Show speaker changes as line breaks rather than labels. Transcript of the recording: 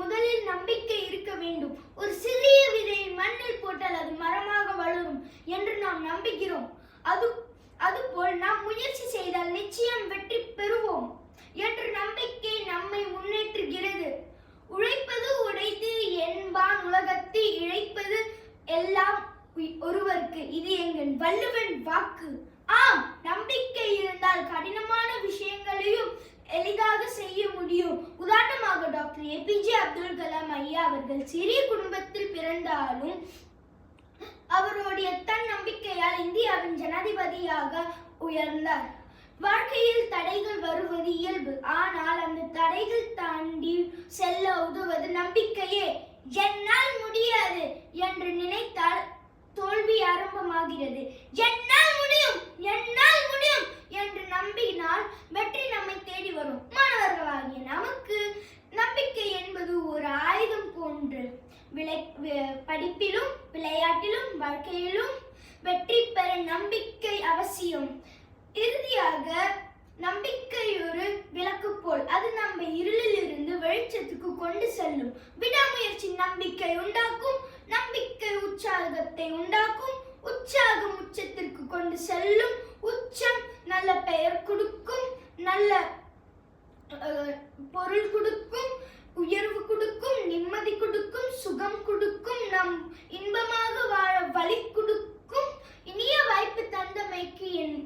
முதலில் நம்பிக்கை இருக்க வேண்டும். ஒரு சிறிய விதையை மண்ணில் போட்டால் அது மரமாக வளரும் என்று நாம் நம்புகிறோம். அதுபோல் நாம் முயற்சி செய்தால் நிச்சயம் வெற்றி பெறுவோம் என்ற நம்பிக்கை நம்மை முன்னேற்றுகிறது. உழைப்பது உடைத்து என்பான் உலகத்து, இழைப்பது எல்லாம் ஒருவருக்கு. இது எங்கள் வள்ளுவன் வாக்கு. ஆம், நம்பிக்கை இருந்தால் கடினமான விஷயங்களையும் எளிதாக செய்ய முடியும். உதாரணமாக டாக்டர் APJ அப்துல் கலாம் ஐயா அவர்கள் சிறிய குடும்பத்தில் பிறந்தாலும் அவருடைய தன் நம்பிக்கையால் இந்தியாவின் ஜனாதிபதியாக உயர்ந்தார். வாழ்க்கையில் தடைகள் வருவது இயல்பு. ஆனால் அந்த தடைகள் தாண்டி செல்ல உதவுவது நம்பிக்கையே. என்னால் முடியாது என்று நினைத்தால் தோல்வி ஆரம்பமாகிறது. என்னால் முடியும், என்னால் முடியும் என்று நம்பினால் வெற்றி நம்மை தேடி வரும். மாணவர்களாகிய நமக்கு நம்பிக்கை என்பது ஒரு ஆயுதம் போன்று. படிப்பிலும் விளையாட்டிலும் வாழ்க்கையிலும் வெற்றி பெற நம்பிக்கை அவசியம். இறுதியாக நம்பிக்கை ஒரு விளக்கு போல். அது நம்ம இருளில் இருந்து வெளிச்சத்துக்கு கொண்டு செல்லும். விடாமுயற்சி நம்பிக்கை உண்டாக்கும், நம்பிக்கை உற்சாகத்தை உண்டாக்கும், உற்சாகம் உச்சத்திற்கு கொண்டு செல்லும், உச்சம் நல்ல பெயர் கொடுக்கும், நல்ல பொருள் கொடுக்கும், உயர்வு கொடுக்கும், நிம்மதி கொடுக்கும், சுகம் கொடுக்கும், நம் இன்பமாக வாழ வழி கொடுக்கும். இனிய வாய்ப்பு தந்தமைக்கு என்